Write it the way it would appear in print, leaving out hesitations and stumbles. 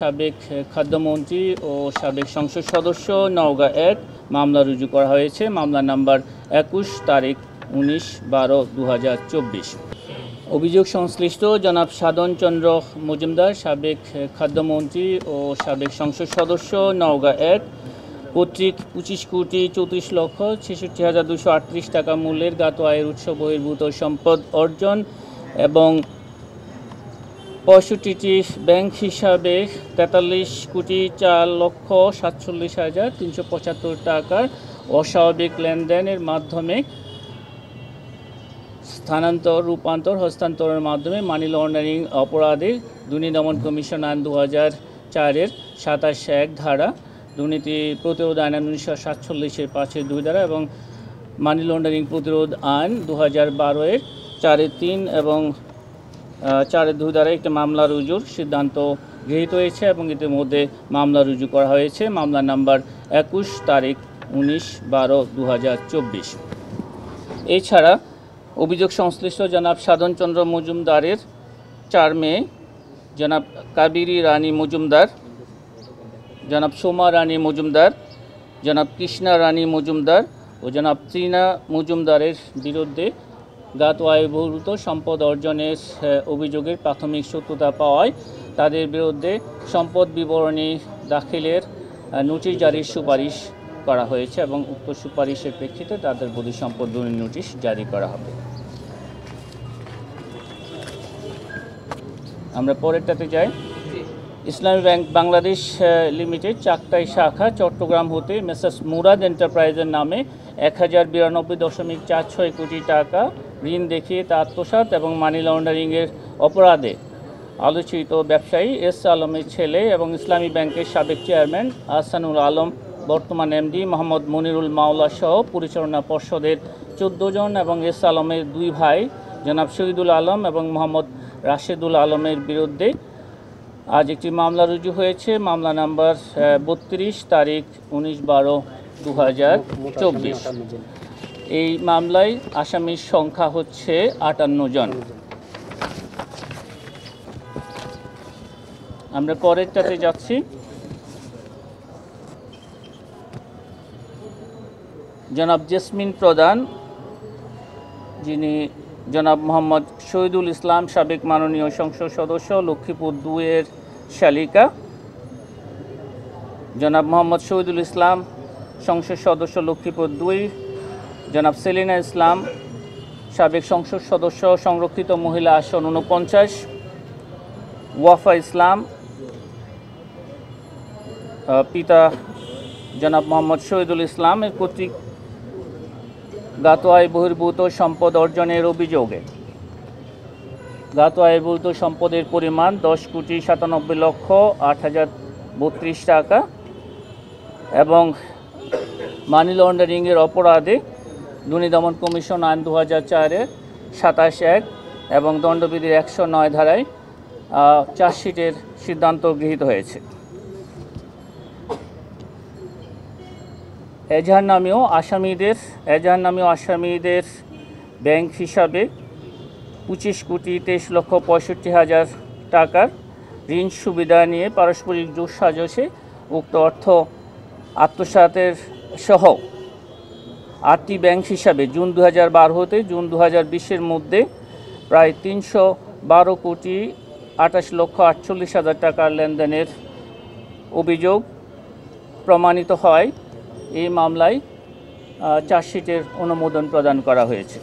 সাবেক খাদ্যমন্ত্রী ও সাবেক সংসদ সদস্য নওগাঁ ১ মামলা রুজু করা হয়েছে। মামলা নাম্বার ২১ তারিখ ১৯/১২/২০২৪। অভিযোগ সংশ্লিষ্ট জনাব সাধন চন্দ্র মজুমদার, সাবেক খাদ্যমন্ত্রী ও সাবেক সংসদ সদস্য নওগাঁ ১ কর্তৃক ২৫,৬৬,৬৬,২৩৮ টাকা মূল্যের জ্ঞাত আয়ের উৎস বহির্ভূত সম্পদ অর্জন এবং ৬৫টি ব্যাংক হিসাবে ৪৩,৪,৪৭,৩৭৫ টাকার অস্বাভাবিক লেনদেনের মাধ্যমে স্থানান্তর, রূপান্তর, হস্তান্তরের মাধ্যমে মানি লন্ডারিং অপরাধে দুর্নীতি দমন কমিশন আইন ২০০৪-এর ২৭(১) ধারা, দুর্নীতি প্রতিরোধ আইন ১৯৪৭-এর ৫(২) ধারা এবং মানি লন্ডারিং প্রতিরোধ আইন ২০১২-এর ৪(৩) এবং ৪(২) দ্বারা একটি মামলা রুজুর সিদ্ধান্ত গৃহীত হয়েছে এবং ইতিমধ্যে মামলা রুজু করা হয়েছে। মামলা নাম্বার ২১ তারিখ ১৯/১২/২০২৪। এছাড়া অভিযোগ সংশ্লিষ্ট জনাব সাধন চন্দ্র মজুমদারের ৪ মেয়ে, জনাব কাবেরী রানী মজুমদার, জনাব সোমা রানী মজুমদার, জনাব কৃষ্ণা রানী মজুমদার ও জনাব ত্রিনা মজুমদারের বিরুদ্ধে জ্ঞাত আয় বহির্ভূত সম্পদ অর্জনের অভিযোগের প্রাথমিক সত্যতা পাওয়ায় তাদের বিরুদ্ধে সম্পদ বিবরণী দাখিলের নোটিশ জারির সুপারিশ করা হয়েছে এবং উক্ত সুপারিশের প্রেক্ষিতে তাদের বধূ সম্পদ বিবরণী নোটিশ জারি করা হবে। আমরা পরেরটাতে যাই। ইসলামী ব্যাংক বাংলাদেশ লিমিটেড চাকতাই শাখা চট্টগ্রাম হতে মেসার্স মুরাদ এন্টারপ্রাইজের নামে ১,০৯২.৪৬ কোটি টাকা ঋণ দেখিয়ে তা আত্মসাৎ এবং মানি লন্ডারিংয়ের অপরাধে আলোচিত ব্যবসায়ী এস আলমের ছেলে এবং ইসলামী ব্যাংকের সাবেক চেয়ারম্যান আহসানুল আলম, বর্তমান এমডি মোহাম্মদ মনিরুল মাওলা সহ পরিচালনা পর্ষদের ১৪ জন এবং এস আলমের ২ ভাই জনাব শহীদুল আলম এবং মোহাম্মদ রাশেদুল আলমের বিরুদ্ধে আজ একটি মামলা রুজু হয়েছে। মামলা নাম্বার ৩২ তারিখ ১৯/১২/২০২৪। এই মামলায় আসামির সংখ্যা হচ্ছে ৫৮ জন। আমরা পরেরটাতে যাচ্ছি। জনাব জেসমিন প্রধান, যিনি জনাব মোহাম্মদ শহীদুল ইসলাম, সাবেক মাননীয় সংসদ সদস্য লক্ষ্মীপুর ২-এর শালিকা, জনাব মোহাম্মদ শহীদুল ইসলাম, সংসদ সদস্য লক্ষ্মীপুর ২, জনাব সেলিনা ইসলাম, সাবেক সংসদ সদস্য সংরক্ষিত মহিলা আসন ৪৯, ওয়াফা ইসলাম, পিতা জনাব মোহাম্মদ শহীদুল ইসলাম এর কর্তৃক জ্ঞাত আয় বহির্ভূত সম্পদ অর্জনের অভিযোগে জ্ঞাত আয় বহির্ভূত সম্পদের পরিমাণ ১০,৯৭,৮,০৩২ টাকা এবং মানি লন্ডারিংয়ের অপরাধে দুর্নীতি দমন কমিশন আইন ২০০৪-এর ২৭(১) এবং দণ্ডবিধির ১০৯ ধারায় চার্জশিটের সিদ্ধান্ত গৃহীত হয়েছে। এজাহার নামীয় আসামিদের ব্যাংক হিসাবে ২৫,২৩,৬৫,০০০ টাকার ঋণ সুবিধা নিয়ে পারস্পরিক যোগসাজশে উক্ত অর্থ আত্মসাতের সহ ৮টি ব্যাংক হিসাবে জুন ২০১২ হতে জুন ২০২০-এর মধ্যে প্রায় ৩১,২২,২৮,৪৮,০০০ টাকার লেনদেনের অভিযোগ প্রমাণিত হয়। এই মামলায় চার্জশিটের অনুমোদন প্রদান করা হয়েছে।